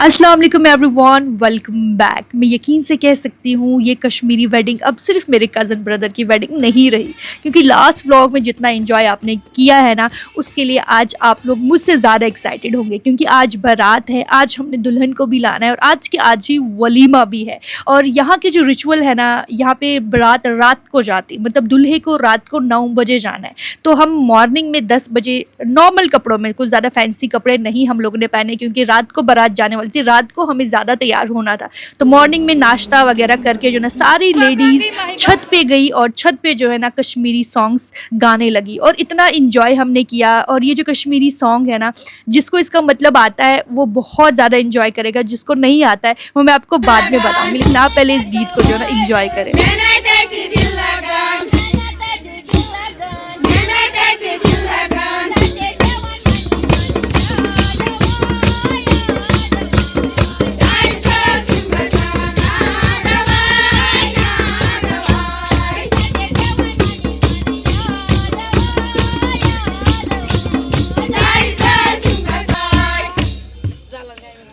अस्सलाम वालेकुम everyone, welcome back. मैं यकीन से कह सकती हूँ ये कश्मीरी वेडिंग अब सिर्फ मेरे कज़न ब्रदर की वेडिंग नहीं रही, क्योंकि लास्ट व्लॉग में जितना एंजॉय आपने किया है ना, उसके लिए आज आप लोग मुझसे ज़्यादा एक्साइटेड होंगे, क्योंकि आज बारात है, आज हमने दुल्हन को भी लाना है और आज के आज ही वलीमा भी है। और यहाँ के जो रिचुअल है ना, यहाँ पे बारात रात को जाती, मतलब दूल्हे को रात को 9 बजे जाना है। तो हम मॉर्निंग में 10 बजे नॉर्मल कपड़ों में, कुछ ज़्यादा फैंसी कपड़े नहीं हम लोगों ने पहने, क्योंकि रात को बारात जाने वाली थी, रात को हमें ज़्यादा तैयार होना था। तो मॉर्निंग में नाश्ता वगैरह करके जो ना सारी लेडीज़ छत पे गई और छत पे जो है ना कश्मीरी सॉन्ग्स गाने लगी और इतना इंजॉय हमने किया। और ये जो कश्मीरी सॉन्ग है ना, जिसको इसका मतलब आता है वो बहुत ज़्यादा इंजॉय करेगा, जिसको नहीं आता है वो मैं आपको बाद में बताऊँगी, लेकिन आप पहले इस गीत को जो है ना इंजॉय करें।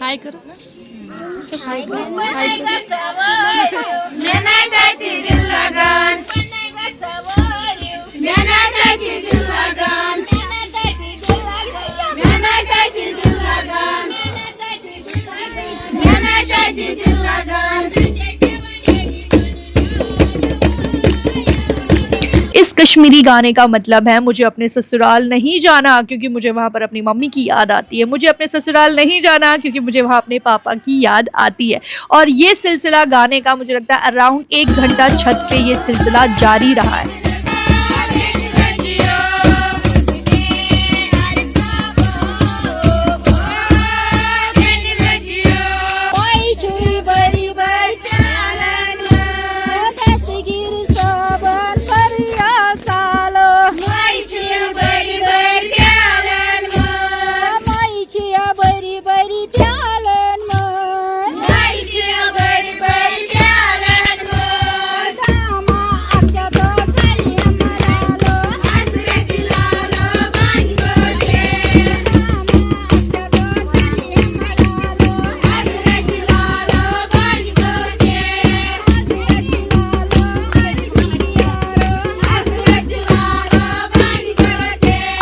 हाय करो, हाय करो, हाय इस कश्मीरी गाने का मतलब है मुझे अपने ससुराल नहीं जाना, क्योंकि मुझे वहाँ पर अपनी मम्मी की याद आती है। मुझे अपने ससुराल नहीं जाना क्योंकि मुझे वहाँ अपने पापा की याद आती है। और ये सिलसिला गाने का मुझे लगता है अराउंड 1 घंटा छत पे ये सिलसिला जारी रहा है।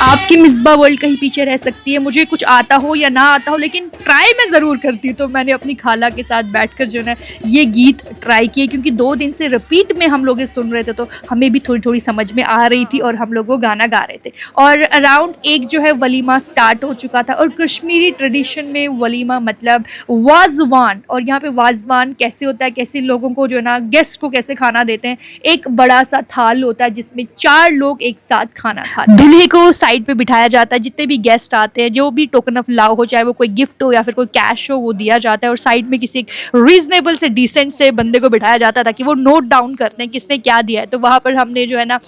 आपकी मिसबा वर्ल्ड कहीं पीछे रह सकती है, मुझे कुछ आता हो या ना आता हो, लेकिन ट्राई मैं ज़रूर करती हूँ। तो मैंने अपनी खाला के साथ बैठकर जो है ना ये गीत ट्राई किए, क्योंकि 2 दिन से रिपीट में हम लोग ये सुन रहे थे, तो हमें भी थोड़ी थोड़ी समझ में आ रही थी और हम लोग वो गाना गा रहे थे। और अराउंड 1 जो है वलीमा स्टार्ट हो चुका था। और कश्मीरी ट्रेडिशन में वलीमा मतलब वाजवान, और यहाँ पे वाजवान कैसे होता है, कैसे लोगों को जो है ना गेस्ट को कैसे खाना देते हैं। एक बड़ा सा थाल होता है जिसमें 4 लोग एक साथ खाना खाते हैं। दूल्हे को साइड पे बिठाया जाता है, जितने भी गेस्ट आते हैं, जो भी टोकन ऑफ लव हो, चाहे वो कोई गिफ्ट हो या फिर कोई कैश हो, वो दिया जाता है। और साइड में किसी रीजनेबल से डिसेंट से बंदे को बिठाया जाता है ताकि वो नोट डाउन करते हैं किसने क्या दिया है। तो वहाँ पर हमने जो है ना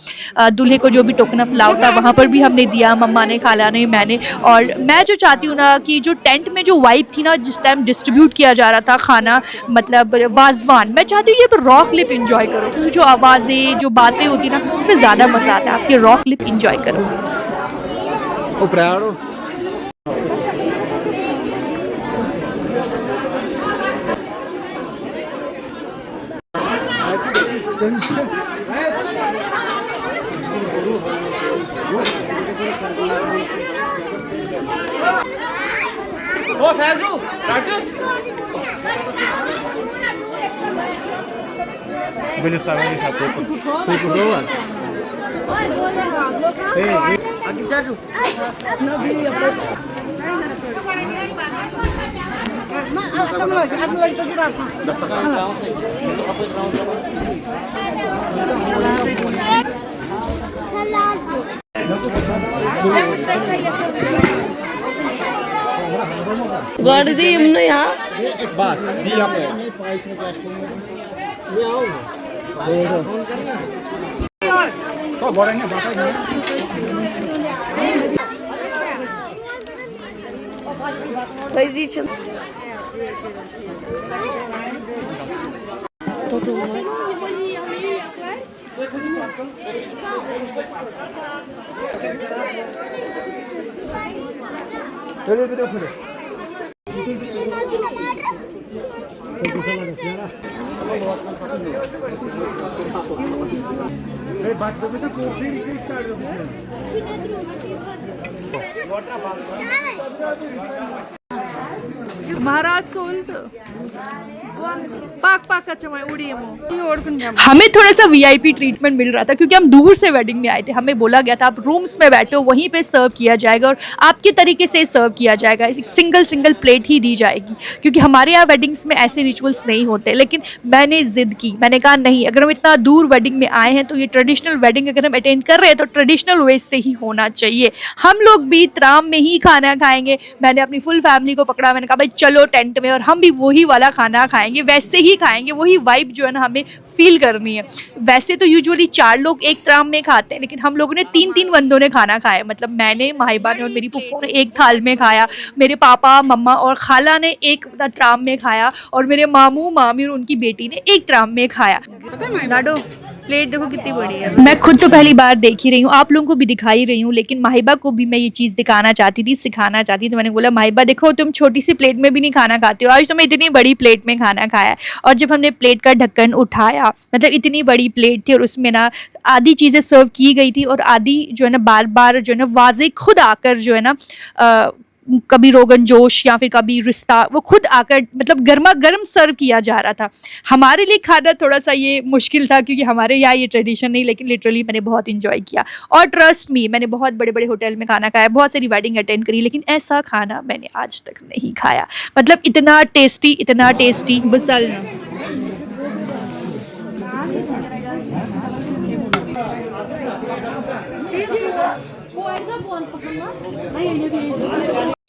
दूल्हे को जो भी टोकन ऑफ लव था वहाँ पर भी हमने दिया, मम्मा ने, खाला ने, मैंने। और मैं जो चाहती हूँ ना कि जो टेंट में जो वाइब थी ना, जिस टाइम डिस्ट्रीब्यूट किया जा रहा था खाना, मतलब वाजवान, मैं चाहती हूँ ये रॉ क्लिप इंजॉय करो, क्योंकि जो आवाज़ें, जो बातें होती ना, उसमें ज़्यादा मज़ा आता है। आप ये रॉ क्लिप इंजॉय करो। Operado. O Faizu, Belum sampai di satu. Tujuh doang. Aqui Jaju. Guarda na ya. Bas, diam ya. Kok gorengnya berapa ini? Position. Todo mundo. Böyle. महाराज सोलत पाक पाकाच्या उडी हमें थोड़ा सा वीआईपी ट्रीटमेंट मिल रहा था क्योंकि हम दूर से वेडिंग में आए थे। हमें बोला गया था आप रूम्स में बैठे हो, वहीं पे सर्व किया जाएगा और आपके तरीके से सर्व किया जाएगा, एक सिंगल प्लेट ही दी जाएगी क्योंकि हमारे यहाँ वेडिंग्स में ऐसे रिचुअल्स नहीं होते। लेकिन मैंने ज़िद की, मैंने कहा नहीं, अगर हम इतना दूर वेडिंग में आए हैं तो ये ट्रेडिशनल वेडिंग अगर हम अटेंड कर रहे हैं तो ट्रेडिशनल वे से ही होना चाहिए। हम लोग भी त्राम में ही खाना खाएंगे। मैंने अपनी फुल फैमिली को पकड़ा, मैंने कहा भाई चलो टेंट में और हम भी वही वाला खाना खाएंगे, वैसे ही खाएंगे, वही वाइब जो है ना हमें फील करनी है। वैसे तो यूजुअली 4 लोग एक त्राम में खाते हैं, लेकिन हम लोगों ने 3 बंदों ने खाना खाया। मतलब मैंने, माहिबा ने और मेरी फूफो ने एक थाल में खाया, मेरे पापा मम्मा और खाला ने एक त्राम में खाया और मेरे मामू मामी और उनकी बेटी ने एक त्राम में खाया। लाडो प्लेट देखो कितनी बड़ी है। मैं खुद तो पहली बार देख ही रही हूँ, आप लोगों को भी दिखाई रही हूँ, लेकिन माहिबा को भी मैं ये चीज़ दिखाना चाहती थी, सिखाना चाहती थी। तो मैंने बोला माहिबा देखो तुम छोटी सी प्लेट में भी नहीं खाना खाते हो, आज तुमने इतनी बड़ी प्लेट में खाना खाया। और जब हमने प्लेट का ढक्कन उठाया, मतलब इतनी बड़ी प्लेट थी और उसमें ना आधी चीज़ें सर्व की गई थी और आधी जो है ना बार बार जो है ना वाज़े खुद आकर जो है ना कभी रोगन जोश या फिर कभी रिश्ता, वो खुद आकर मतलब गर्मा गर्म सर्व किया जा रहा था। हमारे लिए खाना थोड़ा सा ये मुश्किल था क्योंकि हमारे यहाँ ये ट्रेडिशन नहीं, लेकिन लिटरली मैंने बहुत इंजॉय किया। और ट्रस्ट मी, मैंने बहुत बड़े बड़े होटल में खाना खाया, बहुत सारी वेडिंग अटेंड करी, लेकिन ऐसा खाना मैंने आज तक नहीं खाया। मतलब इतना टेस्टी बसालना।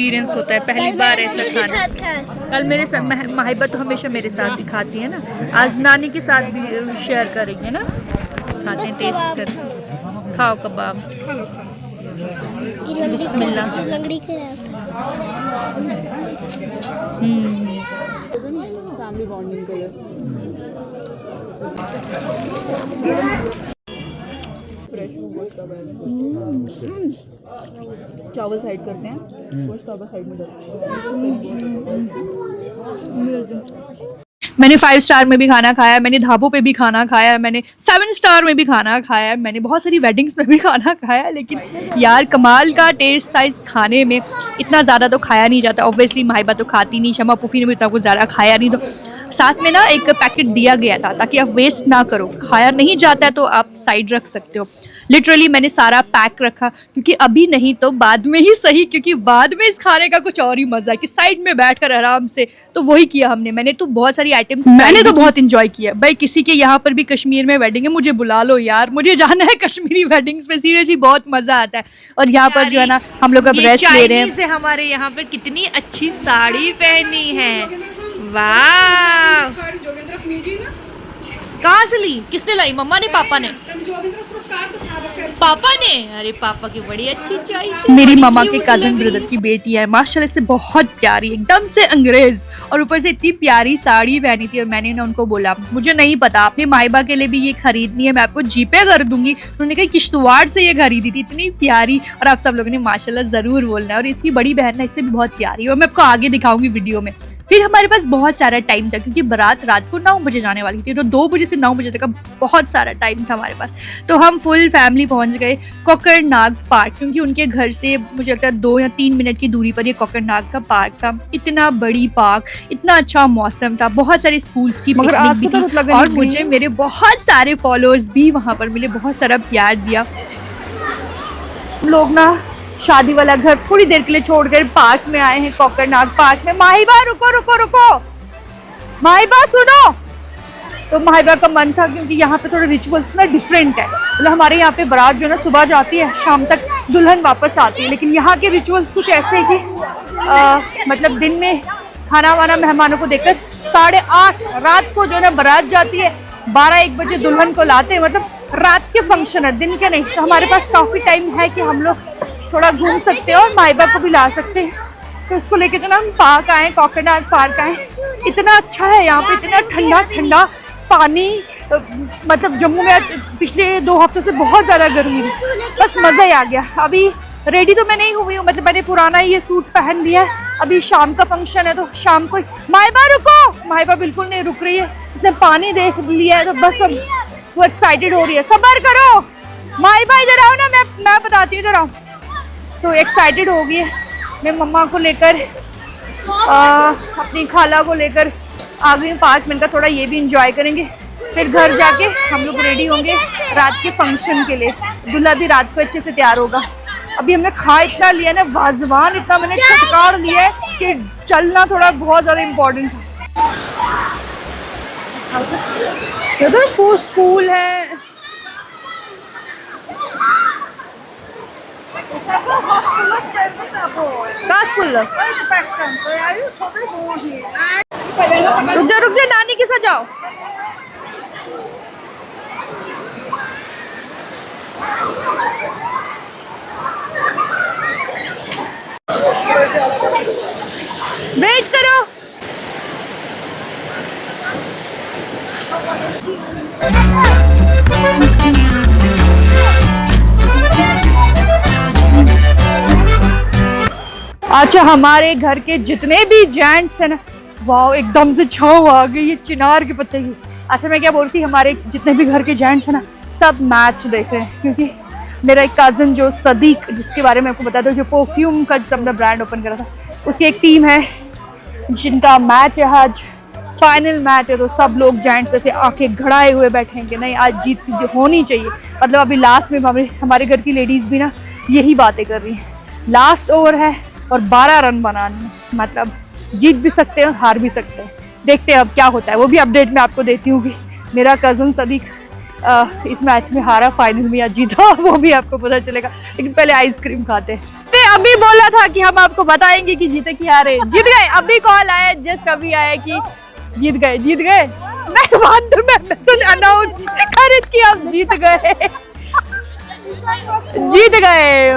एक्सपीरियंस होता है, पहली बार ऐसा खाना। कल मेरे साथ माहिबा तो हमेशा मेरे साथ ही खाती है ना, आज नानी के साथ भी शेयर करेंगे ना, खाते हैं, टेस्ट कर। खाओ कबाब, बिस्मिल्लाह। फैमिली बॉन्डिंग के लिए चावल साइड करते हैं, गोश्त चावल साइड में मैंने 5 स्टार में भी खाना खाया, मैंने ढाबों पे भी खाना खाया, मैंने 7 स्टार में भी खाना खाया, मैंने बहुत सारी वेडिंग्स में भी खाना खाया, लेकिन यार कमाल का टेस्ट था इस खाने में। इतना ज़्यादा तो खाया नहीं जाता, ऑब्वियसली माहिबा तो खाती नहीं, शमा पुफी ने भी उतना कुछ ज़्यादा खाया नहीं। तो साथ में ना एक पैकेट दिया गया था ताकि आप वेस्ट ना करो, खाया नहीं जाता है तो आप साइड रख सकते हो। लिटरली मैंने सारा पैक रखा क्योंकि अभी नहीं तो बाद में ही सही, क्योंकि बाद में इस खाने का कुछ और ही मज़ा है कि साइड में बैठकर आराम से, तो वही किया हमने। मैंने तो बहुत सारी आइटम्स मैंने तो बहुत इंजॉय किया। भाई किसी के यहाँ पर भी कश्मीर में वेडिंग है, मुझे बुला लो यार, मुझे जाना है कश्मीरी वेडिंग्स में, सीरियसली बहुत मज़ा आता है। और यहाँ पर जो है ना हम लोग अब रेस्ट ले रहे हैं। से हमारे यहाँ पर कितनी अच्छी साड़ी पहनी है, वाह! कहाँ से ली, किसने लाई, मम्मा ने, पापा ने? पापा ने। अरे पापा की बड़ी अच्छी चॉइस है। मेरी मामा के कजन ब्रदर की बेटी है, माशाल्लाह से बहुत प्यारी, एकदम से अंग्रेज, और ऊपर से इतनी प्यारी साड़ी पहनी थी। और मैंने ना उनको बोला मुझे नहीं पता, आपने माहिबा के लिए भी ये खरीदनी है, मैं आपको जीपे कर दूंगी। उन्होंने कहा किश्तवाड़ से ये खरीदी थी, इतनी प्यारी। और आप सब लोगों ने माशाल्लाह ज़रूर बोलना है। और इसकी बड़ी बहन है, इससे भी बहुत प्यारी है, और मैं आपको आगे दिखाऊंगी वीडियो में। फिर हमारे पास बहुत सारा टाइम था क्योंकि बारात रात को 9 बजे जाने वाली थी, तो 2 बजे से 9 बजे तक का बहुत सारा टाइम था हमारे पास। तो हम फुल फैमिली पहुंच गए कोकरनाग पार्क, क्योंकि उनके घर से मुझे लगता है 2 या 3 मिनट की दूरी पर ये कोकरनाग का पार्क था। इतना बड़ी पार्क, इतना अच्छा मौसम था, बहुत सारे स्कूल्स की पिकनिक भी थी, और मुझे मेरे बहुत सारे फॉलोअर्स भी वहाँ पर मिले, बहुत सारा प्यार दिया। हम लोग ना शादी वाला घर थोड़ी देर के लिए छोड़कर पार्क में आए हैं, कोकरनाग पार्क में। माहिबा रुको रुको रुको, माहिबा सुनो। तो माहिबा का मन था क्योंकि यहाँ पे थोड़े रिचुअल्स ना डिफरेंट है। मतलब हमारे यहाँ पे बारात जो है ना सुबह जाती है, शाम तक दुल्हन वापस आती है, लेकिन यहाँ के रिचुअल्स कुछ ऐसे हैं कि मतलब दिन में खाना वाना मेहमानों को देकर 8:30 रात को जो है ना बारात जाती है, 12-1 बजे दुल्हन को लाते हैं। मतलब रात के फंक्शन है, दिन के नहीं। तो हमारे पास काफ़ी टाइम है कि हम लोग थोड़ा घूम सकते हैं और माहिबा को भी ला सकते हैं। तो उसको लेके जो ना हम पार्क आए, कोकरनाग पार्क आए। इतना अच्छा है यहाँ पे, इतना ठंडा ठंडा पानी। मतलब जम्मू में पिछले 2 हफ्तों से बहुत ज़्यादा गर्मी थी, बस मज़ा ही आ गया। अभी रेडी तो मैं नहीं हुई हूँ, मतलब मैंने पुराना ये सूट पहन लिया है, अभी शाम का फंक्शन है तो शाम को माहिबा रुको, माहिबा बिल्कुल नहीं रुक रही है, इसने पानी देख लिया है तो बस अब वो एक्साइटेड हो रही है। सब्र करो माहिबा, इधर आओ ना, मैं बताती हूँ, इधर आओ। तो एक्साइटेड हो गई है, मैं मम्मा को लेकर अपनी खाला को लेकर आ गई हूँ 5 मिनट का, थोड़ा ये भी इंजॉय करेंगे, फिर घर जाके हम लोग रेडी होंगे रात के फंक्शन के लिए। दूल्हा भी रात को अच्छे से तैयार होगा। अभी हमने खा इतना लिया ना, वाजवान इतना मैंने छटकार लिया है कि चलना थोड़ा बहुत ज़्यादा इम्पोर्टेंट था। ये तो स्कूल है, रुक जा नानी के साथ जाओ। वेट करो। अच्छा, हमारे घर के जितने भी जेंट्स हैं ना, वाह एकदम से छाँव आ गई ये चिनार के पत्ते की। अच्छा मैं क्या बोलती, हमारे जितने भी घर के जेंट्स हैं ना सब मैच देख रहे हैं, क्योंकि मेरा एक कज़न जो सदीक, जिसके बारे में आपको बताता हूँ, जो परफ्यूम का जिसने अपना ब्रांड ओपन करा था, उसकी एक टीम है जिनका मैच है आज, फाइनल मैच है। तो सब लोग जेंट्स ऐसे आंखें घड़ाए हुए बैठे हैं कि नहीं आज जीत होनी चाहिए। मतलब अभी लास्ट में हमारे घर की लेडीज़ भी ना यही बातें कर रही हैं, लास्ट ओवर है और 12 रन बनाने हैं, मतलब जीत भी सकते हैं और हार भी सकते हैं। देखते हैं अब क्या होता है, वो भी अपडेट मैं आपको देती हूँ कि मेरा कज़न सदीक इस मैच में हारा फाइनल में या जीता, वो भी आपको पता चलेगा। लेकिन पहले आइसक्रीम खाते हैं। अभी बोला था कि हम आपको बताएंगे कि जीते कि हारे, जीत गए। अभी कॉल आया, जस्ट अभी आया कि जीत गए। नहीं बात मैं अनाउंस कर रही थी, आप जीत गए।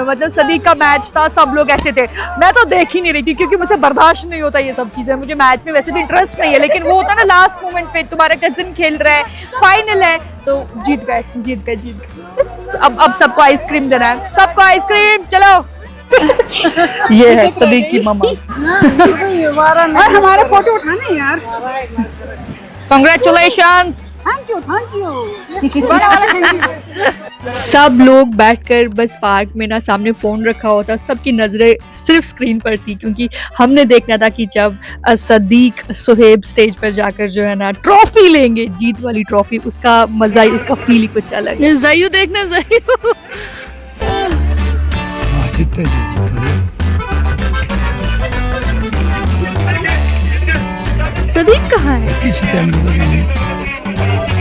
मतलब सदीक का मैच था, सब लोग ऐसे थे, मैं तो देख ही नहीं रही थी क्योंकि मुझे बर्दाश्त नहीं होता ये सब चीजें। मुझे मैच में वैसे भी इंटरेस्ट नहीं है, लेकिन वो होता ना लास्ट मोमेंट पे तुम्हारा कजिन खेल रहा है, फाइनल है, तो जीत गए। अब सबको आइसक्रीम देना है, सबको आइसक्रीम। चलो ये है सदीक की मम्मा। हमारे फोटो उठाने यार। कांग्रेचुलेशंस। Thank you. सब लोग बैठकर बस पार्क में ना सामने फ़ोन रखा हुआ था, सबकी नज़रें सिर्फ स्क्रीन पर थी, क्योंकि हमने देखना था कि जब सदीक सुहेब स्टेज पर जाकर जो है ना ट्रॉफी लेंगे, जीत वाली ट्रॉफी, उसका मज़ा ही, उसका फील ही कुछ अलग है। ज़ायू देखना, ज़ायू सदीक कहाँ है?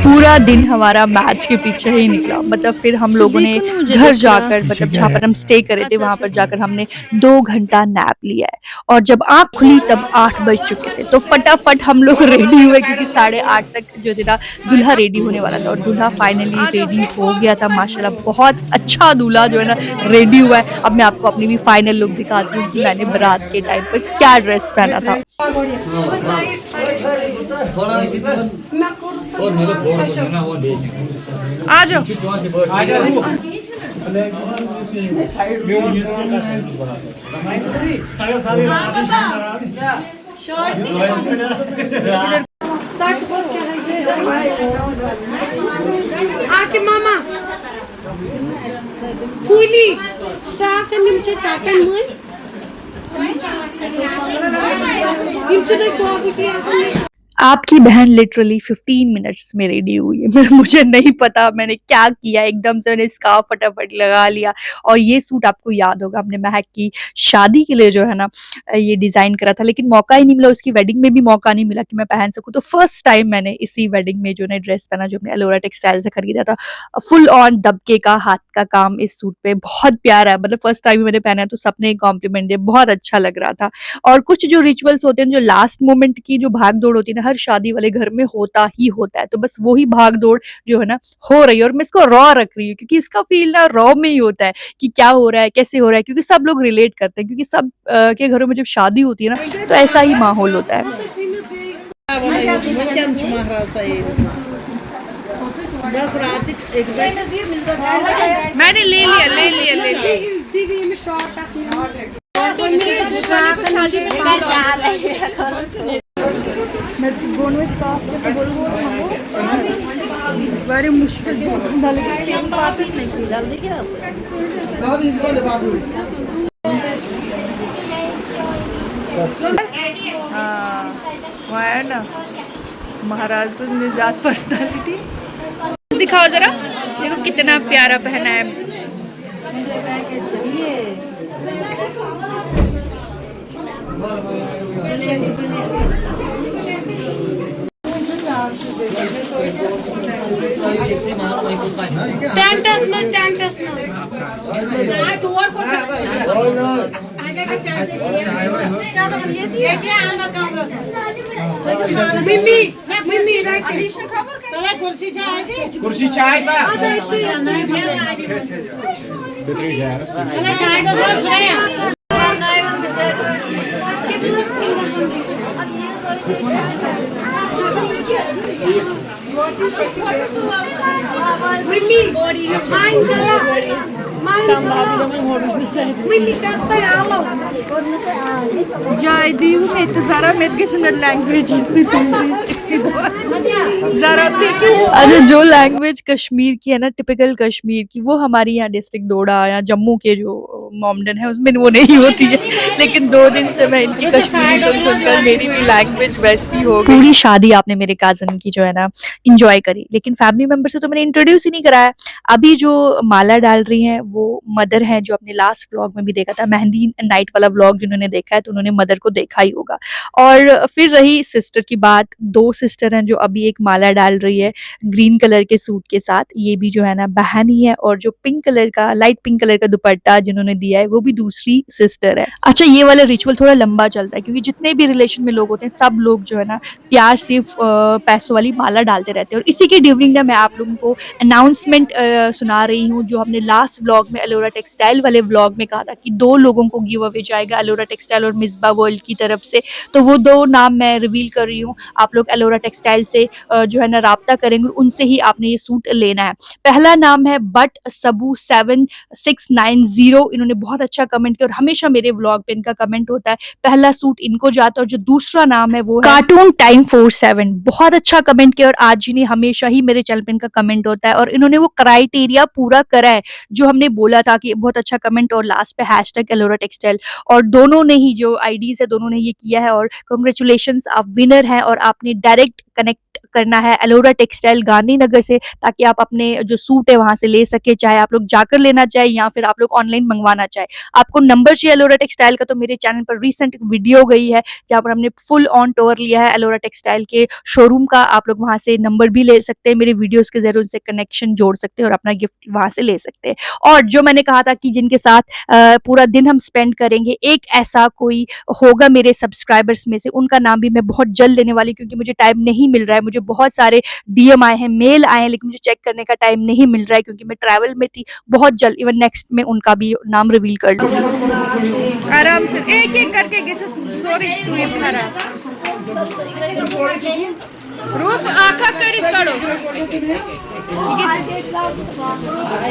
पूरा दिन हमारा मैच के पीछे ही निकला। मतलब फिर हम लोगों ने घर जाकर, मतलब जहाँ पर हम स्टे करे थे वहाँ पर जाकर हमने 2 घंटा नैप लिया है, और जब आँख खुली तब 8 बज चुके थे। तो फटाफट हम लोग रेडी हुए, क्योंकि 8:30 तक जो था दूल्हा रेडी होने वाला था, और दूल्हा फाइनली रेडी हो गया था। माशाल्लाह बहुत अच्छा दूल्हा जो है ना रेडी हुआ है। अब मैं आपको अपनी भी फाइनल लुक दिखाती हूँ कि मैंने बारात के टाइम पर क्या ड्रेस पहना था। आ जाओ। आके मामा फुली श्राक निमचे चाटन मुझ निमचे स्वागत। आपकी बहन लिटरली 15 मिनट्स में रेडी हुई है। मुझे नहीं पता मैंने क्या किया, एकदम से मैंने स्कार्फ फटाफट लगा लिया। और ये सूट आपको याद होगा, हमने महक की शादी के लिए जो है ना ये डिज़ाइन करा था, लेकिन मौका ही नहीं मिला, उसकी वेडिंग में भी मौका नहीं मिला कि मैं पहन सकूँ। तो फर्स्ट टाइम मैंने इसी वेडिंग में जो है ड्रेस पहना, जो हमने अलोरा टेक्सटाइल से खरीदा था। फुल ऑन दबके का हाथ का काम इस सूट पे, बहुत प्यारा है। मतलब फर्स्ट टाइम मैंने पहना तो सबने कॉम्प्लीमेंट दिया, बहुत अच्छा लग रहा था। और कुछ जो रिचुअल्स होते हैं, जो लास्ट मोमेंट की जो भाग दौड़ होती है ना, हर शादी वाले घर में होता ही होता है। तो बस वही भाग दौड़ जो है ना हो रही है, और मैं इसको रॉ रख रही हूँ क्योंकि इसका फील ना रॉ में ही होता है कि क्या हो रहा है, कैसे हो रहा है, क्योंकि सब लोग रिलेट करते हैं, क्योंकि सब के घरों में जब शादी होती है ना तो ऐसा ही माहौल होता है। मैंने ले लिया। वाले को शादी में मैं दोनों स्काफ के तो बोल बड़े मुश्किल से बात नहीं की जल्दी क्या हाँ वहाँ है ना महाराज निजात पर्सनालिटी दिखाओ जरा देखो कितना प्यारा पहना है कुर्सी चाय बा Jaydev में तो ज़रा मैं किसी में लैंग्वेज ज़रा देखिए अरे जो लैंग्वेज कश्मीर की है ना टिपिकल कश्मीर की वो हमारी यहाँ डिस्ट्रिक्ट डोडा या जम्मू के जो मोमडन है उसमें वो नहीं होती है लेकिन 2 दिन से मैं इनकी कश्मीरी सुनकर मेरी भी लैंग्वेज वैसी हो गई। पूरी शादी आपने मेरे कज़न की जो है ना इंजॉय करी लेकिन फैमिली मेंबर से तो मैंने इंट्रोड्यूस ही नहीं कराया। अभी जो माला डाल रही हैं वो मदर हैं जो अपने लास्ट व्लॉग में भी देखा था मेहंदी नाइट वाला व्लॉग जिन्होंने देखा है तो उन्होंने मदर को देखा ही होगा। और फिर रही सिस्टर की बात 2 सिस्टर हैं जो अभी एक माला डाल रही है ग्रीन कलर के सूट के साथ ये भी जो है ना बहन ही है और जो पिंक कलर का लाइट पिंक कलर का दुपट्टा जिन्होंने दिया है वो भी दूसरी सिस्टर है। अच्छा ये वाला रिचुअल थोड़ा लंबा चलता है क्योंकि जितने भी रिलेशन में लोग होते हैं सब लोग जो है ना प्यार से पैसों वाली माला डालते रहते हैं। और इसी के ड्यूरिंग ना मैं आप लोगों को अनाउंसमेंट सुना रही हूँ जो हमने लास्ट व्लॉग में अलोरा टेक्सटाइल वाले व्लॉग में कहा था कि 2 लोगों को गिव अवे जाएगा अलोरा टेक्सटाइल और मिसबा वर्ल्ड की तरफ से। तो वो 2 नाम मैं रिवील कर रही हूँ आप लोग अलोरा टेक्सटाइल से जो है ना राब्ता करेंगे उनसे ही आपने ये सूट लेना है। पहला नाम है बट सबू 7690 इन्होंने बहुत अच्छा कमेंट किया और हमेशा मेरे व्लॉग पे इनका कमेंट होता है पहला सूट इनको जाता है। और जो दूसरा नाम है वो है कार्टून टाइम 47 बहुत अच्छा कमेंट किया और आज ही नहीं हमेशा ही मेरे चैनल पे इनका कमेंट होता है और इन्होंने वो क्राइटेरिया पूरा करा है जो हमने बोला था कि बहुत अच्छा कमेंट और लास्ट पे हैशटैग अलोरा टेक्सटाइल और दोनों ने ही जो आईडीज है दोनों ने ये किया है और कांग्रेचुलेशंस आप विनर हैं और आपने डायरेक्ट कनेक्ट करना है अलोरा टेक्सटाइल गांधीनगर से ताकि आप अपने जो सूट है वहां से ले सके चाहे आप लोग जाकर लेना चाहे या फिर आप लोग ऑनलाइन मंगवाना चाहे। आपको नंबर चाहिए अलोरा टेक्सटाइल का तो मेरे चैनल पर रिसेंट वीडियो गई है जहाँ पर हमने फुल ऑन टूर लिया है अलोरा टेक्सटाइल के शोरूम का। आप लोग वहां से नंबर भी ले सकते हैं मेरे वीडियोस के जरिए उनसे कनेक्शन जोड़ सकते हैं और अपना गिफ्ट वहां से ले सकते हैं। और जो मैंने कहा था कि जिनके साथ पूरा दिन हम स्पेंड करेंगे एक ऐसा कोई होगा मेरे सब्सक्राइबर्स में से उनका नाम भी मैं बहुत जल्द लेने वाली क्योंकि मुझे टाइम नहीं मिल रहा है। मुझे बहुत सारे डीएम आए हैं मेल आए हैं लेकिन मुझे चेक करने का टाइम नहीं मिल रहा है क्योंकि मैं ट्रैवल में थी। बहुत जल्द इवन नेक्स्ट में उनका भी नाम रिवील कर लूंगी। आराम से एक एक करके गेसेस सॉरी तू ये खरा रूफ आंखा करी करो।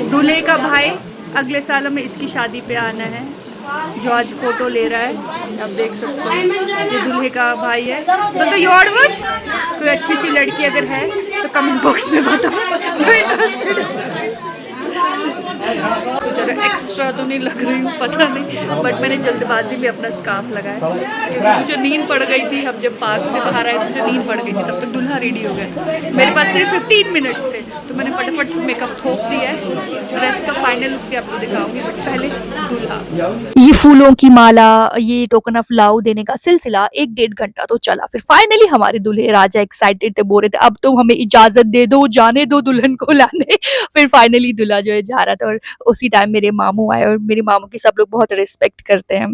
दूल्हे का भाई अगले साल में इसकी शादी पे आना है जो आज फोटो ले रहा है आप देख सकते हो ये दूल्हे का भाई है। तो योर वच कोई अच्छी सी लड़की अगर है तो कमेंट बॉक्स में बताओ। ज़रा एक्स्ट्रा तो नहीं लग रही हूँ पता नहीं बट मैंने जल्दबाजी में अपना स्कार्फ लगाया क्योंकि मुझे नींद पड़ गई थी। हम जब पार्क से बाहर आए तो मुझे नींद पड़ गई थी तब तक दूल्हा रेडी हो गया। मेरे पास सिर्फ 15 मिनट्स थे तो मैंने फटाफट मेकअप थोप दिया है। ड्रेस का फाइनल लुक भी आपको दिखाऊंगी बट पहले दूल्हा। ये फूलों की माला ये टोकन ऑफ लव देने का सिलसिला 1-1.5 घंटा तो चला। फिर फाइनली हमारे दूल्हे राजा एक्साइटेड थे बोल रहे थे अब तो हमें इजाजत दे दो जाने दो दुल्हन को लाने। फिर फाइनली दूल्हा जो है जा रहा था और उसी टाइम मेरे मामू आए और मेरे मामू की सब लोग बहुत रिस्पेक्ट करते हैं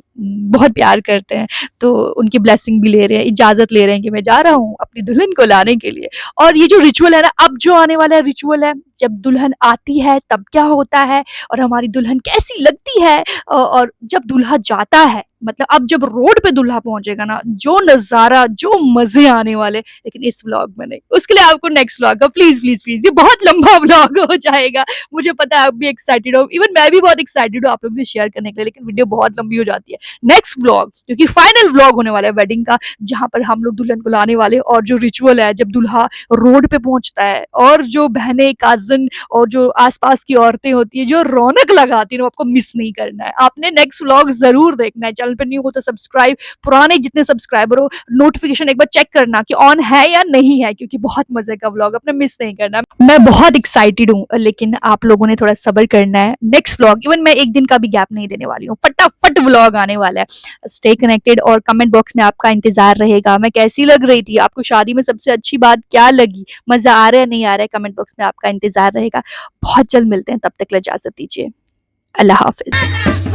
बहुत प्यार करते हैं तो उनकी ब्लेसिंग भी ले रहे हैं इजाजत ले रहे हैं कि मैं जा रहा हूँ अपनी दुल्हन को लाने के लिए। और ये जो रिचुअल है ना अब जो आने वाला रिचुअल है जब दुल्हन आती है तब क्या होता है और हमारी दुल्हन कैसी लगती है और जब दूल्हा जाता है मतलब अब जब रोड पे दूल्हा पहुंचेगा ना, जो नजारा, जो मजे आने वाले, लेकिन इस व्लॉग में नहीं, उसके लिए आपको नेक्स्ट व्लॉग का प्लीज प्लीज प्लीज, ये बहुत लंबा व्लॉग हो जाएगा, मुझे पता है आप भी एक्साइटेड हो, इवन मैं भी बहुत एक्साइटेड हूँ आप लोगों से शेयर करने के लिए, लेकिन वीडियो बहुत लंबी हो जाती है। नेक्स्ट व्लॉग क्योंकि फाइनल व्लॉग होने वाला है वेडिंग का, जहां पर हम लोग दुल्हन को लाने वाले, और जो रिचुअल है जब दूल्हा रोड पे पहुंचता है, और जो बहनें, काजन और जो आसपास की औरतें होती है जो रौनक लगाती है, वो आपको मिस नहीं करना है। आपने नेक्स्ट व्लॉग जरूर देखना है। चैनल पर न्यू हो तो सब्सक्राइब, पुराने जितने सब्सक्राइबर हो नोटिफिकेशन एक बार चेक करना कि ऑन है या नहीं है, क्योंकि बहुत मजे का व्लॉग अपने मिस नहीं करना। मैं बहुत एक्साइटेड हूँ, लेकिन आप लोगों ने थोड़ा सब्र करना है। नेक्स्ट व्लॉग इवन मैं एक दिन का भी गैप नहीं देने वाली हूँ, फटाफट व्लॉग आने वाला है। स्टे कनेक्टेड और कमेंट बॉक्स में आपका इंतजार रहेगा। मैं कैसी लग रही थी, आपको शादी में सबसे अच्छी बात क्या लगी, मजा आ रहा है नहीं आ रहा है, कमेंट बॉक्स में आपका इंतजार रहेगा। बहुत जल्द मिलते हैं, तब तक इजाजत दीजिए। अल्लाह हाफिज।